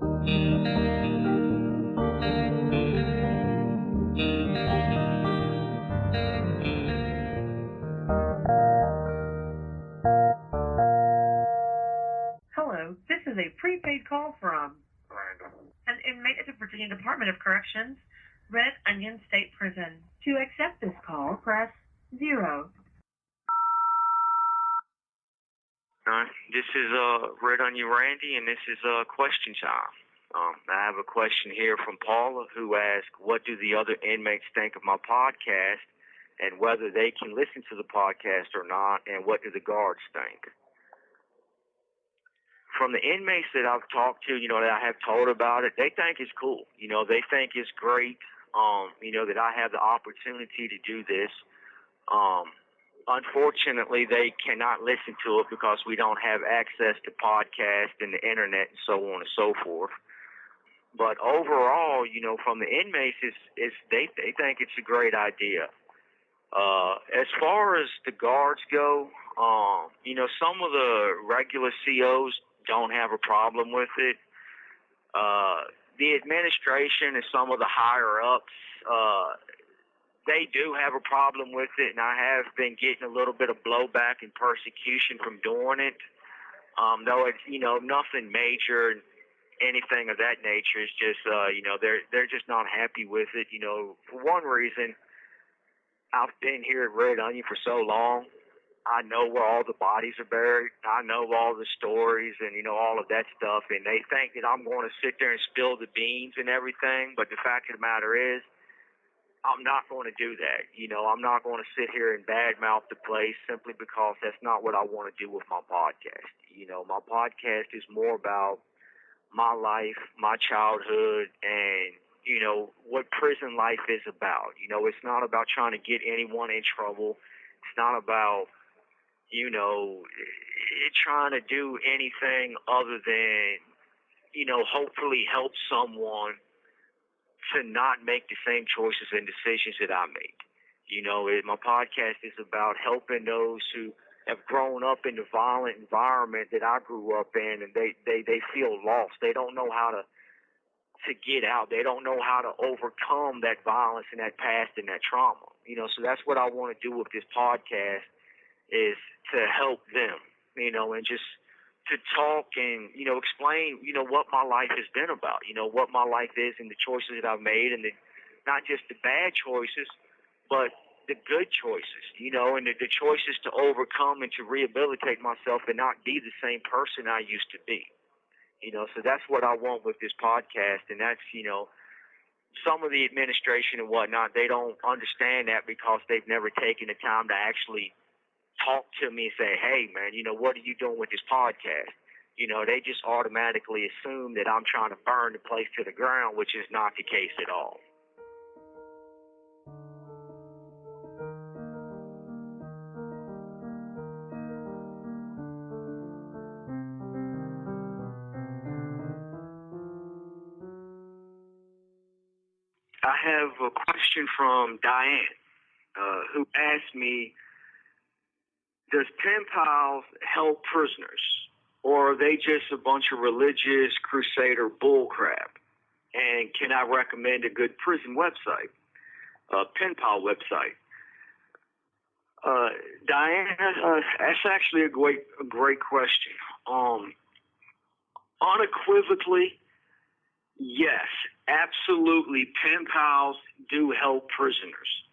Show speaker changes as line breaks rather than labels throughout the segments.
Hello, this is a prepaid call from an inmate at the Virginia Department of Corrections, Red Onion State Prison. To accept this call, press 0.
This is Red Onion Randy, and this is question time. I have a question here from Paula, who asked, what do the other inmates think of my podcast, and whether they can listen to the podcast or not, and what do the guards think? From the inmates that I've talked to, that I have told about it, they think it's cool. They think it's great, that I have the opportunity to do this. Unfortunately, they cannot listen to it because we don't have access to podcasts and the internet and so on and so forth. But overall, from the inmates, they think it's a great idea. As far as the guards go, some of the regular COs don't have a problem with it. The administration and some of the higher ups, they do have a problem with it, and I have been getting a little bit of blowback and persecution from doing it. Though it's nothing major, anything of that nature. It's just they're just not happy with it. For one reason, I've been here at Red Onion for so long. I know where all the bodies are buried. I know all the stories and, all of that stuff. And they think that I'm going to sit there and spill the beans and everything. But the fact of the matter is, I'm not going to do that. I'm not going to sit here and badmouth the place simply because that's not what I want to do with my podcast. My podcast is more about my life, my childhood, and, what prison life is about. It's not about trying to get anyone in trouble. It's not about trying to do anything other than, hopefully help someone to not make the same choices and decisions that I made. My podcast is about helping those who have grown up in the violent environment that I grew up in, and they feel lost. They don't know how to get out. They don't know how to overcome that violence and that past and that trauma. So that's what I want to do with this podcast, is to help them, and just to talk and, explain, what my life has been about, what my life is and the choices that I've made, and not just the bad choices, but the good choices, and the choices to overcome and to rehabilitate myself and not be the same person I used to be. So that's what I want with this podcast, and that's, some of the administration and whatnot, they don't understand that because they've never taken the time to actually talk to me and say, hey, man, what are you doing with this podcast? They just automatically assume that I'm trying to burn the place to the ground, which is not the case at all. I have a question from Dianna, who asked me, does Penpals help prisoners, or are they just a bunch of religious crusader bullcrap? And can I recommend a good prison website, Penpal website? Dianna, that's actually a great question. Unequivocally, yes, absolutely, Penpals do help prisoners.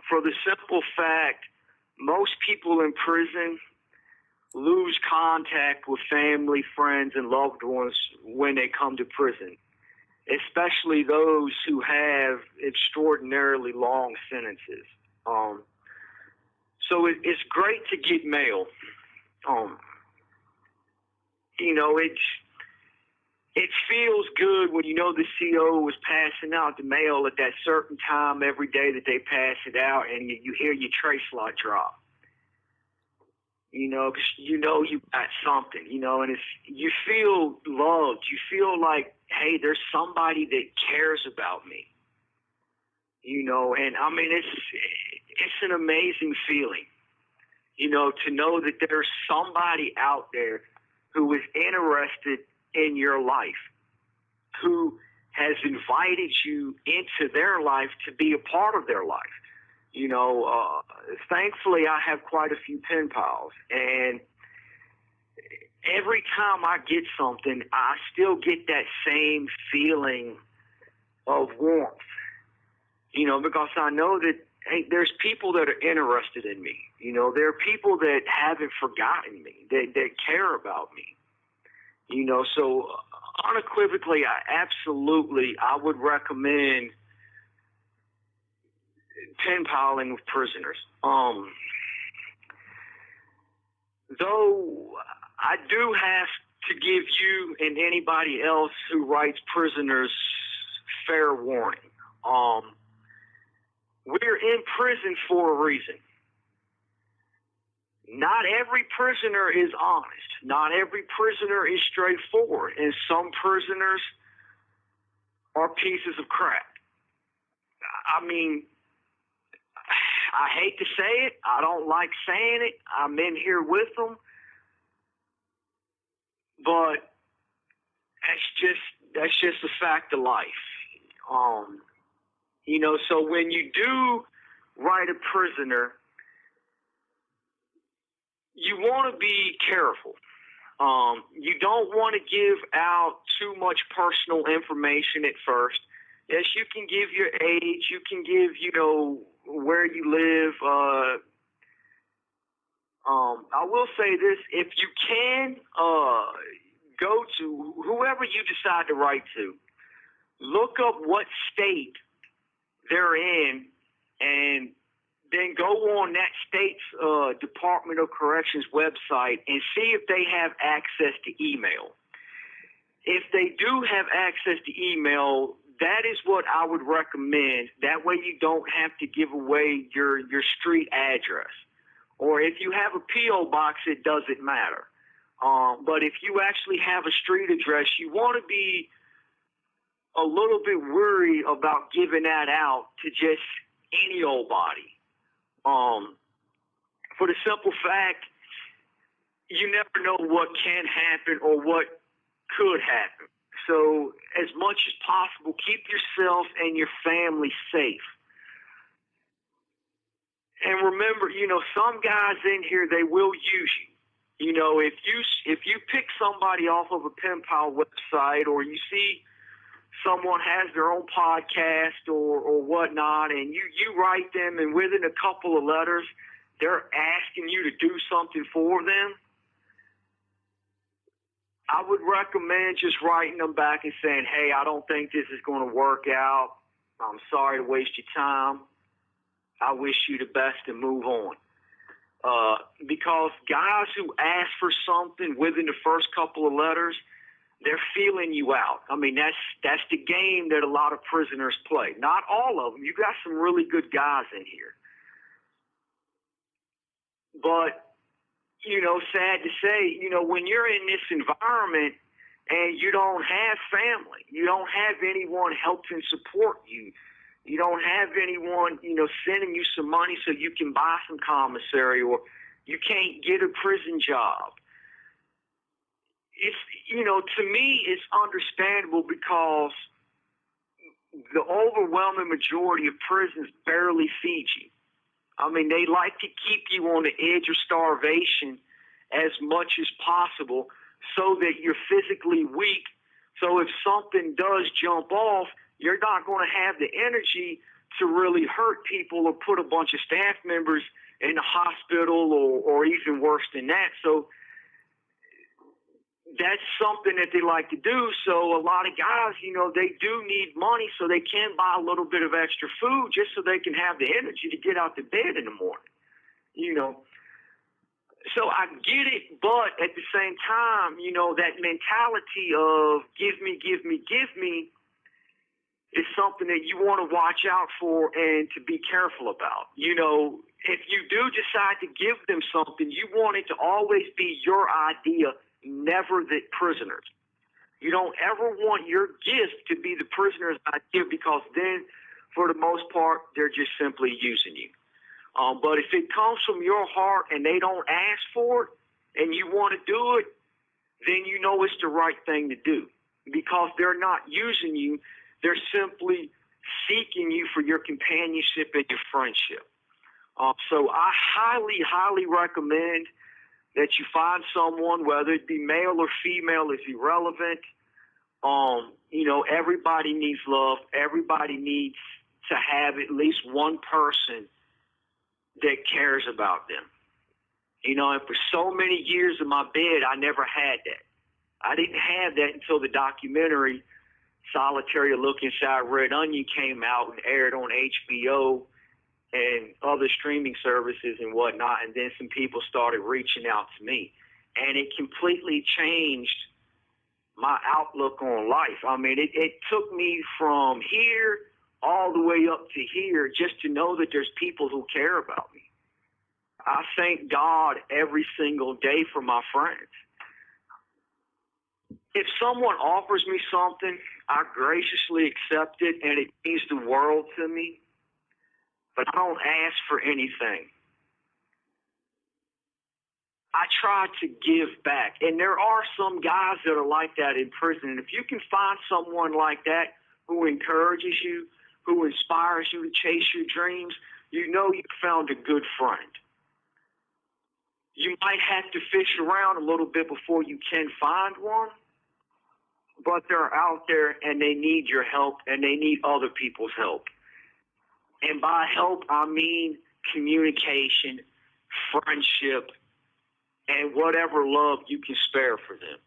For the simple fact, most people in prison lose contact with family, friends, and loved ones when they come to prison, especially those who have extraordinarily long sentences. So it's great to get mail. It feels good when the CO is passing out the mail at that certain time every day that they pass it out, and you hear your tray slot drop. Because you got something, and you feel loved. You feel like, hey, there's somebody that cares about me. And I mean, it's an amazing feeling, to know that there's somebody out there who is interested in your life who has invited you into their life to be a part of their life. You know, thankfully I have quite a few pen pals, and every time I get something, I still get that same feeling of warmth, you know, because I know that, hey, there's people that are interested in me. You know, there are people that haven't forgotten me, that care about me. You know, so unequivocally, I would recommend pen paling with prisoners. Though I do have to give you and anybody else who writes prisoners fair warning. We're in prison for a reason. Not every prisoner is honest. Not every prisoner is straightforward. And some prisoners are pieces of crap. I mean, I hate to say it. I don't like saying it. I'm in here with them. But that's just a fact of life. You know, so when you do write a prisoner, you want to be careful. You don't want to give out too much personal information at first. Yes, you can give your age. You can give, you know, where you live. I will say this. If you can, go to whoever you decide to write to. Look up what state they're in, and then go on that state's Department of Corrections website and see if they have access to email. If they do have access to email, that is what I would recommend. That way you don't have to give away your street address. Or if you have a P.O. box, it doesn't matter. But if you actually have a street address, you want to be a little bit worried about giving that out to just any old body. For the simple fact, you never know what can happen or what could happen. So as much as possible, keep yourself and your family safe. And remember, you know, some guys in here, they will use you. You know, if you pick somebody off of a pen pal website, or you see someone has their own podcast or whatnot, and you write them, and within a couple of letters, they're asking you to do something for them, I would recommend just writing them back and saying, hey, I don't think this is going to work out. I'm sorry to waste your time. I wish you the best and move on. Because guys who ask for something within the first couple of letters, they're feeling you out. I mean, that's the game that a lot of prisoners play. Not all of them. You got some really good guys in here. But, you know, sad to say, you know, when you're in this environment and you don't have family, you don't have anyone helping support you, you don't have anyone, you know, sending you some money so you can buy some commissary, or you can't get a prison job. It's, you know, to me, it's understandable because the overwhelming majority of prisons barely feed you. I mean, they like to keep you on the edge of starvation as much as possible so that you're physically weak. So if something does jump off, you're not going to have the energy to really hurt people or put a bunch of staff members in the hospital or even worse than that. So that's something that they like to do. So a lot of guys, you know, they do need money so they can buy a little bit of extra food just so they can have the energy to get out to bed in the morning, you know. So I get it, but at the same time, you know, that mentality of give me, give me, give me is something that you want to watch out for and to be careful about. You know, if you do decide to give them something, you want it to always be your idea, never the prisoner's. You don't ever want your gift to be the prisoner's idea, because then, for the most part, they're just simply using you. But if it comes from your heart and they don't ask for it and you want to do it, then you know it's the right thing to do, because they're not using you. They're simply seeking you for your companionship and your friendship. So I highly, highly recommend that you find someone, whether it be male or female, is irrelevant. Everybody needs love. Everybody needs to have at least one person that cares about them. And for so many years in my bed, I never had that. I didn't have that until the documentary Solitary: A Look Inside Red Onion came out and aired on HBO and other streaming services and whatnot, and then some people started reaching out to me. And it completely changed my outlook on life. I mean, it took me from here all the way up to here just to know that there's people who care about me. I thank God every single day for my friends. If someone offers me something, I graciously accept it, and it means the world to me, but I don't ask for anything. I try to give back, and there are some guys that are like that in prison, and if you can find someone like that who encourages you, who inspires you to chase your dreams, you know you found a good friend. You might have to fish around a little bit before you can find one, but they're out there and they need your help and they need other people's help. And by help, I mean communication, friendship, and whatever love you can spare for them.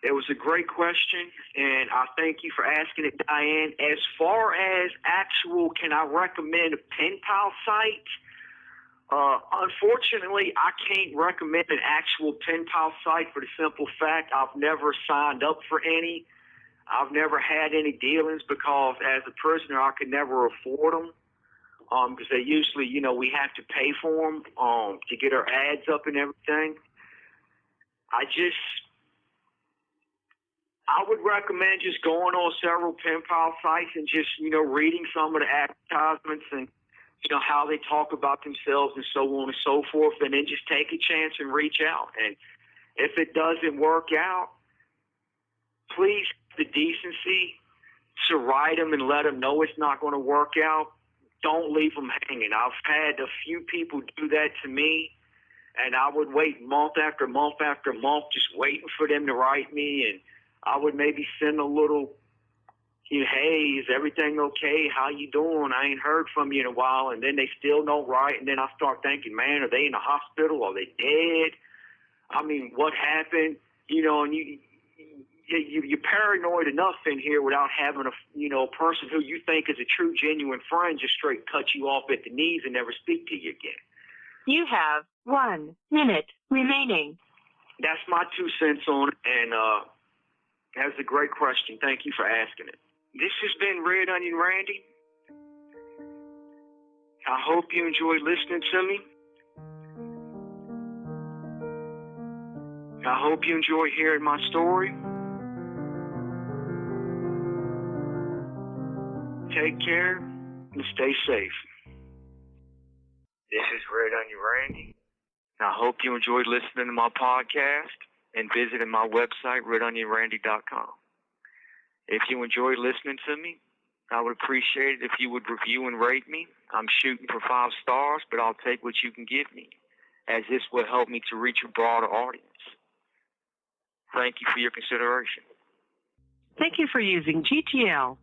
It was a great question, and I thank you for asking it, Diane. As far as actual, can I recommend a Penpal site? Unfortunately, I can't recommend an actual Penpal site for the simple fact I've never signed up for any. I've never had any dealings because as a prisoner, I could never afford them because they usually, we have to pay for them to get our ads up and everything. I would recommend just going on several Penpal sites and just, reading some of the advertisements and how they talk about themselves and so on and so forth, and then just take a chance and reach out. And if it doesn't work out, please have the decency to write them and let them know it's not going to work out. Don't leave them hanging. I've had a few people do that to me, and I would wait month after month after month just waiting for them to write me, and I would maybe send a little, hey, is everything okay? How you doing? I ain't heard from you in a while. And then they still don't write. And then I start thinking, man, are they in the hospital? Are they dead? I mean, what happened? And you're paranoid enough in here without having a person who you think is a true, genuine friend just straight cut you off at the knees and never speak to you again.
You have 1 minute remaining.
That's my 2 cents on it. And that's a great question. Thank you for asking it. This has been Red Onion Randy. I hope you enjoyed listening to me. I hope you enjoy hearing my story. Take care and stay safe. This is Red Onion Randy. I hope you enjoyed listening to my podcast and visiting my website, redonionrandy.com. If you enjoyed listening to me, I would appreciate it if you would review and rate me. I'm shooting for 5 stars, but I'll take what you can give me, as this will help me to reach a broader audience. Thank you for your consideration.
Thank you for using GTL.